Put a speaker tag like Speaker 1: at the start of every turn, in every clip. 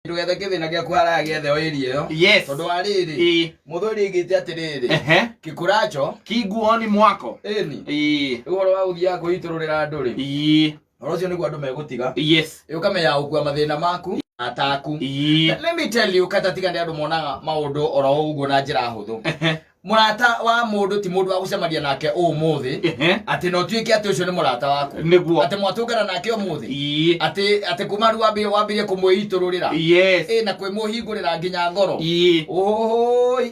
Speaker 1: Ndugethe kithina gia kuhara giethe o irio.
Speaker 2: Yes.
Speaker 1: Tondu wa riri. Muthuri ngite atiriri. Kikuracho.
Speaker 2: Kiguoni mwako.
Speaker 1: Eni. Uhoro wa uthia kuitururira andu ri. Horo cio niguo andu megutiga.
Speaker 2: Yes.
Speaker 1: Ukamenya ukua mathina maku. Ataku. Let me tell you kata tigane andu monaga maundu oro uguo na njira huthu. Murata wa mundu ti mundu wa gucemaria nake umuthi ati no tuike ati ucio ni murata waku
Speaker 2: niguo ati
Speaker 1: mwatungana nake umuthi ati kumaru wambirie kumwitururira na kwimuhingurira nginya ngoro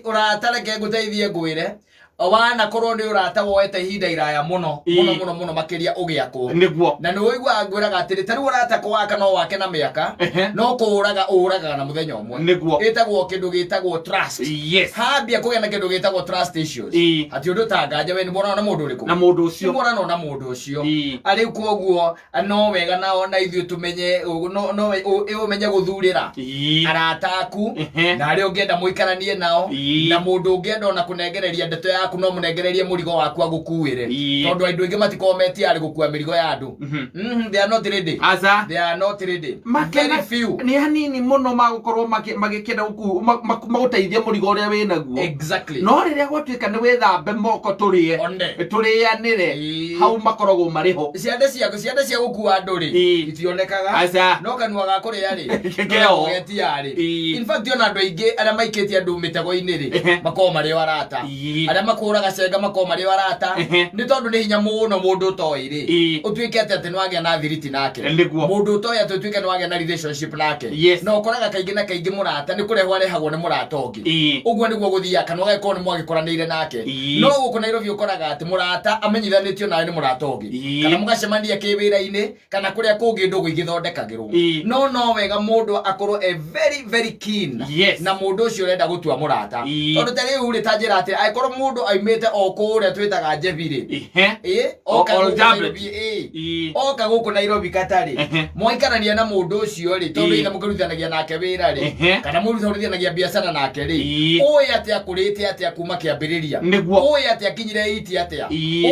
Speaker 1: urata reke nguteithie ngwire wana korwo ni urata woete ihinda iraya muno makiria ugiakwo
Speaker 2: niguo
Speaker 1: na ni uigua ngwiraga atiri tari urata kwaka no wake na miaka no kuuraga na muthenya umwe
Speaker 2: niguo
Speaker 1: itagwo kindu gitagwo trust hambia kugena kindu gitagwo trust issues ati undu tanganja we ni mwana na mundu uriku
Speaker 2: na mundu ucio
Speaker 1: mwana na mundu ucio ari koguo no wega na ithu tumenye no umenye guthurira arata aku na ari ungienda muikaranie nao na mundu ungienda ona kunengereria ndeto yaku no munengererie murigo waku agukuire tondu andu ingi matikometie ari gukua mirigo ya andu they are not ready they are not ready very few
Speaker 2: ni hanini muno magukorwo magikenda maguteithia murigo uria we naguo
Speaker 1: exactly
Speaker 2: no riria gwatuika ni wethambe moko turianire hau makoragwo mariho
Speaker 1: ciande cia gukua andu ri itionekaga no kanua ga kuria ri
Speaker 2: keo
Speaker 1: getiari in fact ona andu aingi aria maikitie andu mitego-ini ri makoo mari warata makuraga cenga makoo mari warata ni tondu ni hinya muno mundu toi ri utuike ati ni wagia na thiriti nake mundu toi ati utuike ni wagia na relationship nake no ukoraga kaingi na kaingi murata ni kurehwo arehagwo ni murata ungi uguo niguo guthia kanwa gako ni mwagikoranire nake no guku Nairobi ukoraga ati murata amenyithanitio nawe ni murata ungi kana mugacemania kiwira-ini kana kuria kungi ndugu igithondekagirwo no wega mundu akorwo very keen na mundu ucio urenda gutua murata tondu tari uri tanjira ati aikorwo mundu aimite o kuria twitaga njebiri oka guku Nairobi katari mwikarania na mundu ucio ri tondu ina mukiruthanagia nake wira ri kana muruthanagia biashara nake ri oya ati akurite ati akuma kiambiriria oya ati akinyire iti ati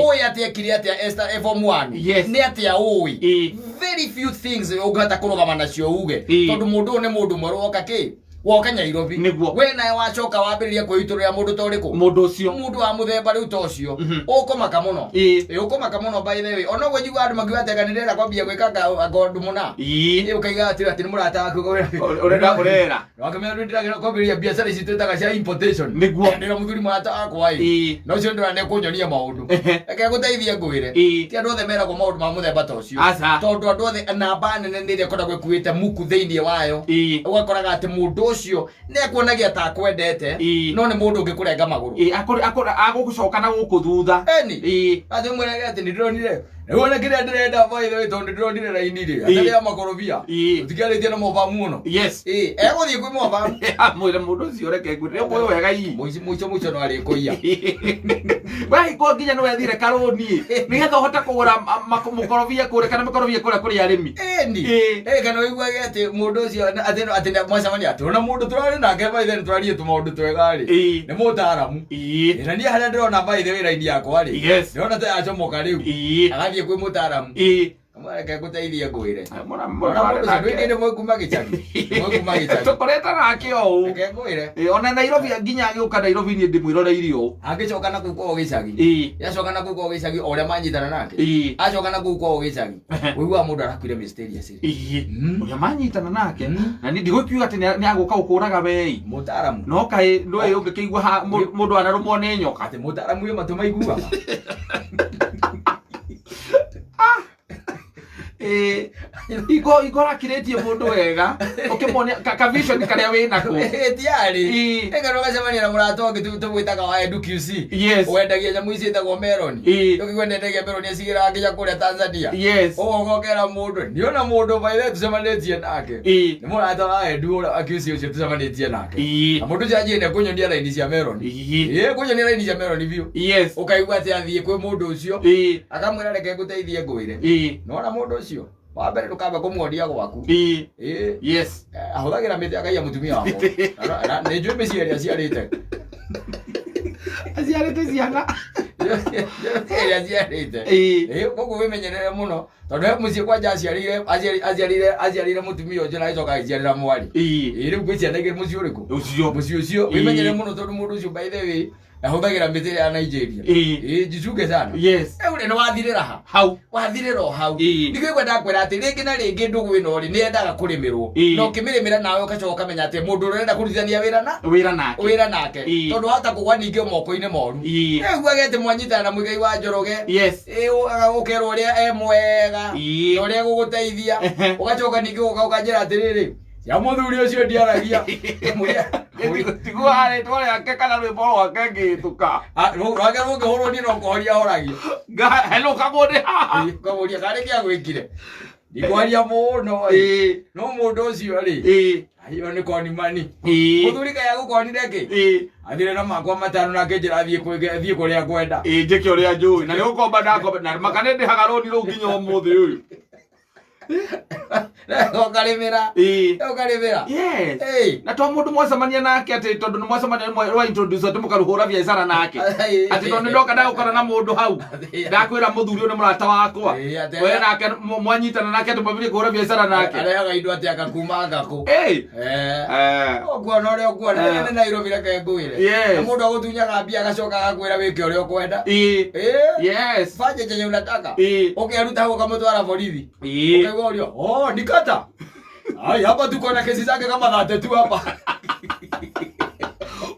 Speaker 1: oya ati akiri ati Esther form 1 ni ati oyi very few things ugata kurugama nacio uge tondu mundu ni mundu mweroka ki woka Nairobi we nae wacoka wambiriria kwiturira mundu toriku
Speaker 2: mundu ucio
Speaker 1: mundu wa muthemba riu tocio ukomaka muno ukomaka muno by the way ono gwe andu magiwateganirira kwambia gwika gondu muna ukaiga ati ni murata waku
Speaker 2: urera
Speaker 1: wakamenya ndiragira kwambiriria biashara ici twitaga cia importation ndira muthuri murata wakwa no cio ndira kunyonia maundu eke guteithia ngwire ti andu othe meragwo maundu ma muthemba tocio tondu andu othe namba nene ndiria koragwo ikuite muku thiini wayo ugakoraga ati mundu ucio ne kuonagia ta kwendete no ni mundu ungikurenga maguru
Speaker 2: agugucoka na guku thutha
Speaker 1: ati mwerege ati ndironire wona kiria ndirenda by the way tondu ndironire raini ri atari ya makorobia utikaritie na moba muno eguthie kwi moba
Speaker 2: mwire mundu ucio reke ngwire mwe wega
Speaker 1: muico no ari kuia
Speaker 2: bai ko nginya no wethire karoni nigetha uhota kugura mukorobia kure kana mukorobia kuri arimi kana wiguage ati mundu ucio ati mwacamania ati ona mundu turari nake by the way turarie tu maundu twega ri ni mutaramu na ni haria ndirona by the way raini yakwa ri ndona ta acomoka riu agathie kwi mutaramu Mwareke guteithia ngwire. Mwana ndwinde mwikuma gichagi. Tukoreta nake o.
Speaker 1: Reke ngwire.
Speaker 2: Ona Nairobi nginya agiuka Nairobi ni ndimwiroreirie o.
Speaker 1: Agicoka na kuko gicagi. Yacoka na kuko gicagi oria manyitana nake. Acoka na kuko gicagi. Wigua mundu arakwire mysterious.
Speaker 2: Oria manyitana nake. Na ni ndigũkiuga ati ni aguka ukuraga wei.
Speaker 1: Mutaramu.
Speaker 2: No kai ndwe ungikigua mundu anarumwo ni nyoka.
Speaker 1: Ati mutaramu yo matuma igua.
Speaker 2: Igora kiretie mundu wega ukimone ka vision karia we nako
Speaker 1: tiari ega rogacemania na murata wangu tumwitaga wa Edu QC wendagia nyamu ici itagwo melon tukigwendegia melon acigira nginya kuria Tanzania ugokera mundu niona mundu baile tucemanitie nake ni murata wa Edu QC ucio tucemanitie nake na mundu jaji ne kunyonia raini cia melon kunyonia raini cia melon biu ukaigua ati athie kwi mundu ucio akamwira reke nguteithie ngwire nona mundu ucio wabere tukamba kumwodia gwaku ahuthagira miti akaia mutumia wako ni njui miciari aciarite
Speaker 2: ciana
Speaker 1: Ĩrĩa ciarĩte. Koguo wĩmenyerere mũno. Tondũ he mũciĩ kwanja aciarire mũtumia ũcio na agĩcoka agĩciarĩra mwarĩ. Rĩu gwĩ ciana igĩrĩ mũciĩ ũrĩkũ? Mũciĩ ũcio. Wĩmenyerere mũno tondũ mũndũ ũcio by the way ahũthagĩra mĩtĩ ya Nigeria. Jichunge sana.
Speaker 2: Yes.
Speaker 1: Rĩu nĩ wathirĩra ha?
Speaker 2: Hau.
Speaker 1: Wathirĩra o hau. Nĩguo ndakwĩra atĩ rĩngĩ na rĩngĩ ndũgũ ĩno rĩ nĩ yendaga kũrĩmĩrwo. No ũkĩmĩrĩmĩra nawe ũgacoka ũkamenya atĩ mũndũ ũrĩa ũrenda kũrutithania wĩra nake. Tondũ wahota kũgwa ningĩ moko-inĩ moru. Rĩu agete mwanyitana na mũigai wa Njoroge.
Speaker 2: Yes.
Speaker 1: Ũkerwo ũrĩa mwega. Na ũrĩa gũgũteithia. Ũgacoka ningĩ ũkanjĩra atĩrĩrĩ. Ya mũthuri ũcio ndiaragia.
Speaker 2: Tiguo arĩtwo rĩake kana rwĩmbo rwake ngĩhĩtũka.
Speaker 1: Rwake rũngĩhũrwo niĩ no kũhoria horagia.
Speaker 2: Hello kagũndĩ haha.
Speaker 1: Kamũria karĩ kĩa gwĩkire. Ndikwaria mũno. No mũndũ ũcio rĩ. Ayo nĩ konimani. Mũthuri kaya gũkonire kĩ? Athire na makwa matano nake njĩra thiĩ kũrĩa kwenda.
Speaker 2: Njĩke ũrĩa njũĩ. Na nĩ gũkomba ndakomba na makane ndĩhaga rũni rũu nginya ũmũthĩ ũyũ.
Speaker 1: Ukarimira. Ukarimira.
Speaker 2: Yes. Na to mundu mwacemania nake ati tondu ni mwacemania rwa introduce ati mukaruhura biacara nake. Ati tondu ndoka ndagukora na mundu hau. Ndakwira muthuri uyu ni murata wakwa. We nake mwanyitana nake ati mwabire kuhura biacara nake.
Speaker 1: Arehaga indo ati akakuma ngako. Okuona uria okuona ni Nairobi reke ngwire. Na mundu agutunyaga mbia agacoka agakwira wike uria ukwenda.
Speaker 2: Yes.
Speaker 1: Fanye chenye unataka. Ukiaruta ukamutwara borithi. Oh, nikata. Ai, hapa tuko na kesi zake kama 32 hapa.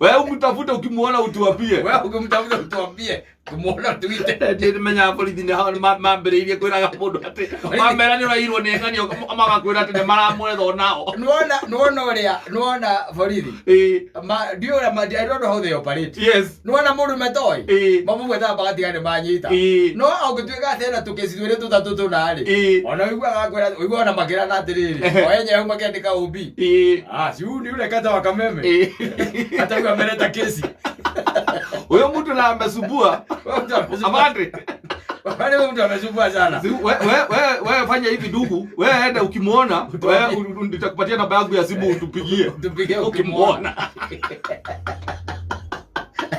Speaker 2: Wewe umtafuta ukimuona utuambie.
Speaker 1: Wewe ukimtafuta utuambie. Kumuona Twitter.
Speaker 2: Ndiri menya borithi ni hao mambĩrĩirie kwĩraga mũndũ atĩ mamera nĩ ũrairwo nĩ ng'ani magakwĩra atĩ nĩ maramwetha nao.
Speaker 1: Nuona borithi. I don't know how they operate.
Speaker 2: Yes.
Speaker 1: Nuona mũndũ metoi. Mamũgwetha bagatiga nĩ manyita. No ũngĩtuĩka atĩ na tũkeci twĩrĩ tũtatũ tũnarĩ. Ona ũiguaga na makĩra na atĩrĩrĩ. Oyenye hau makĩandĩka OB. Ciu nĩ ũrekata wa Kameme. Ataugua ameleta kesi.
Speaker 2: Huyo mtu na amesumbua. Amandre.
Speaker 1: Wale mtu amesumbua sana.
Speaker 2: Wewe fanya hivi ndugu. Wewe enda ukimuona, wewe nitakupatia namba yangu ya simu utupigie.
Speaker 1: Tupigie ukimuona.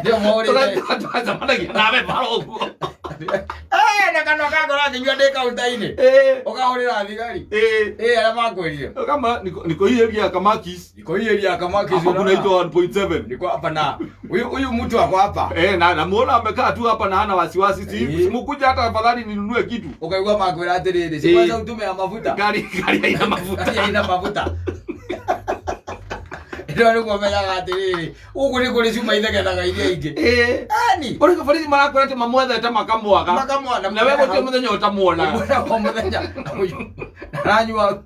Speaker 1: Ndio mwori.
Speaker 2: Zamana kinabe parogo.
Speaker 1: Na kano kakora nginywa ndeka utaine. Ukahorera thigari. Ala makwĩrire.
Speaker 2: Kama niko hii area ya Kamakis.
Speaker 1: Niko hii area ya Kamakis.
Speaker 2: Hapo kunaitwa 1.7.
Speaker 1: Niko hapa na huyu mtu wako hapa.
Speaker 2: Na muona amekaa tu hapa na hana wasiwasi. Simkuja hata afadhali ninunue kitu.
Speaker 1: Ukaigua makwĩra atĩrĩrĩ. Sikwaza utume ya mafuta.
Speaker 2: Gari haina mafuta.
Speaker 1: Haina mafuta. Ndio ngomenya atĩrĩrĩ. Ugu nĩ kũrĩ cuma ithegethaga iria ingĩ. Ani.
Speaker 2: Uri kabarithi marakwĩra atĩ mamwethete makamwaga.
Speaker 1: Makamwaga.
Speaker 2: Na wewe gũtirĩ mũthenya ũtamuona.
Speaker 1: Kwa mũthenya. Aranyua.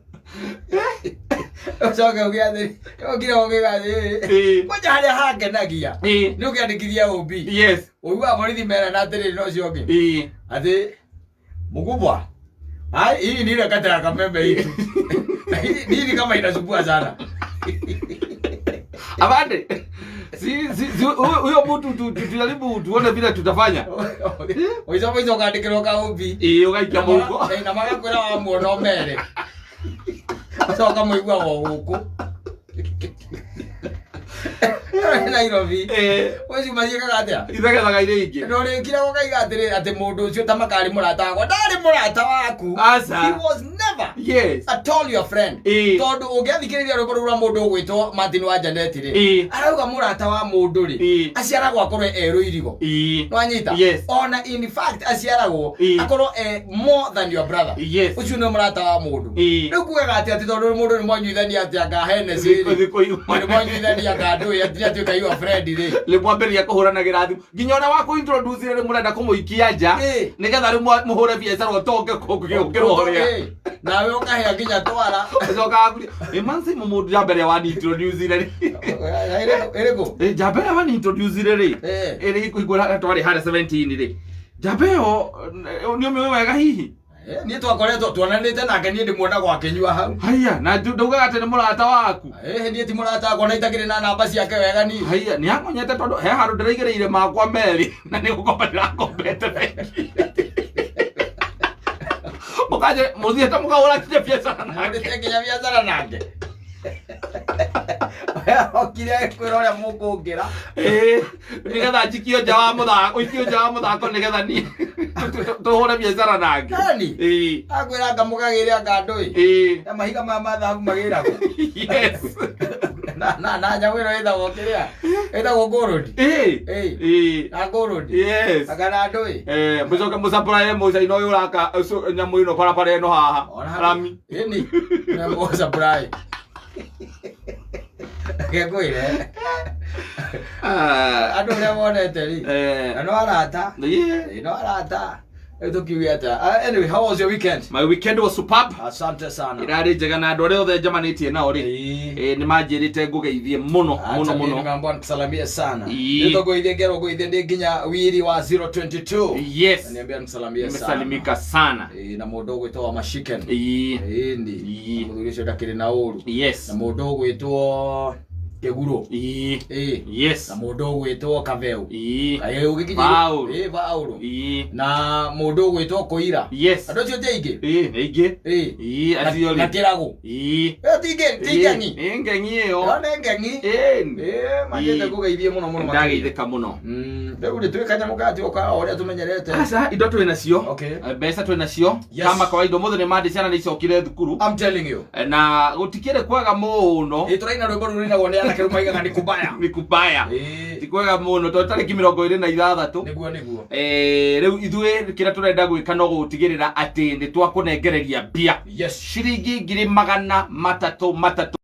Speaker 1: Ucoke ugiathiri. Ugira ugigathiri. Kwaja harĩa hakenagia. Nĩ ũkĩandĩkithia OB.
Speaker 2: Yes.
Speaker 1: Uigua borithi mera na atĩrĩrĩ no cio ũngĩ. Atĩ mkubwa. Hii ni ile kata ya Kameme hii. Hii ni kama inasumbua sana.
Speaker 2: Abande. Huyo mtu tujaribu tuone vile tutafanya.
Speaker 1: Hizo kaandikirwo ka OB.
Speaker 2: Ugaikia mũhuko.
Speaker 1: Na magakwĩra wa muono mere. Acoka mũigua gũkũ. Nairobi. Wezi maziekaga atĩa?
Speaker 2: Ithegethaga iria ingĩ.
Speaker 1: No rĩkira ũkaiga atĩ mũndũ ũcio ta makarĩ mũrata wakwa. Ndarĩ mũrata waku. He was never.
Speaker 2: Yes.
Speaker 1: At all your friend. Tondũ ũngĩathikĩrĩria rwĩmbo rũu rwa mũndũ ũgwĩtwo Martin wa Janet rĩ. Arauga mũrata wa mũndũ rĩ. Aciaragwo akorwo erũ irigo. Nwanyita. Ona in fact aciaragwo akorwo more than your brother. Ũcio nĩ mũrata wa mũndũ. Rĩu kugaga atĩ tondũ mũndũ nĩ mwanyuithania atĩ anga Hennessy rĩ. Nĩ mwanyuithania anga atuĩka your friend rĩ.
Speaker 2: Limwambĩrĩria kũhũranagĩra thimũ. Nginya ona wa introduce rĩ mũrenda kũmũikia nja. Nĩgetha rĩu mũhũre biacara ũtonge kũgĩũkĩrũrĩa.
Speaker 1: Nawe ũkahea nginya twara.
Speaker 2: Acoka manzi mũndũ jambere wa introduce rĩ.
Speaker 1: Erego.
Speaker 2: Jambere wa introduce rĩ. Ĩrĩ kũigũra twari harĩa 17 rĩ. Jambeo nĩ ũmĩoĩ wega hihi.
Speaker 1: Niĩ twakoretwo tuonanĩte nake niĩ ndĩmuona gwakĩnyua hau.
Speaker 2: Haya, na ndaugaga atĩ nĩ mũrata waku.
Speaker 1: Niĩ ti mũrata wakwa na itakĩrĩ na namba ciake wega niĩ.
Speaker 2: Haya, nĩ akonyete tondũ he handũ ndĩraigĩrĩire makwa merĩ na nĩ gũkomba ndĩrakombete bengi. Mũkaje mũthiĩte mũkahũra kinya biacara nake.
Speaker 1: Mũthiĩte kinya biacara nake. okire kwira uria mukungira
Speaker 2: nigetha njikio nja wa muthako ikio nja wa muthako nigetha ni tuhore biacara nangi
Speaker 1: nani akwira ngamugagire ngandui ya mahiga ma mathabu magira
Speaker 2: yes
Speaker 1: na nyawiro ithagwo kiria ithagwo ngurudi na ngurudi
Speaker 2: yes
Speaker 1: agana ndui
Speaker 2: mucoke mucapurae mucaina uyu uraka nyamu ino barabara ino haha rami
Speaker 1: ini na mucapurae gekwire andu ria wonete ri no arata no arata anyway, how was your weekend?
Speaker 2: My weekend was superb.
Speaker 1: Asante sana.
Speaker 2: Irari njega na andu aria othe njamanitie nao ri ni manjirite ngugeithie muno
Speaker 1: nimeambiwa nikusalamie sana nitogoithie ngero ngoithie ndi nginya wiri wa 022
Speaker 2: yes
Speaker 1: niambia nikusalamie sana
Speaker 2: nimesalimika sana
Speaker 1: na mundu gwitwa Mashiken
Speaker 2: ndi
Speaker 1: muthurisho ndakiri na uru
Speaker 2: yes
Speaker 1: na mundu gwitwa Keguro
Speaker 2: yes
Speaker 1: na mundu gwitwa Kaveu
Speaker 2: ugikinya
Speaker 1: Paulo na mundu gwitwa Koira
Speaker 2: yes
Speaker 1: andu cio nje
Speaker 2: ingi acio
Speaker 1: na Kirago tigeni
Speaker 2: ngengi iyo
Speaker 1: yone ngengi majete kugeithie muno
Speaker 2: ndageithika muno
Speaker 1: rĩu nĩ twĩkanya mukati uka uria tumenyerete
Speaker 2: asa indo twĩ nacio mbeca twĩ nacio kama kawaida mũthĩ nĩ mandi ciana nĩ icokire thukuru
Speaker 1: I'm telling you
Speaker 2: na gutikire kwega muno
Speaker 1: tũraina rwĩmbo rũrũ rwĩnagwo nĩ anake rũmaigaga nĩ kubaya
Speaker 2: ti kwega muno tondũ tarĩki 26
Speaker 1: nĩguo
Speaker 2: rĩu ithuĩ kĩrĩa tũrenda gwĩka no gũtigĩrĩra atĩ nĩ twakũnengereria mbia
Speaker 1: yes
Speaker 2: ciringi 300,000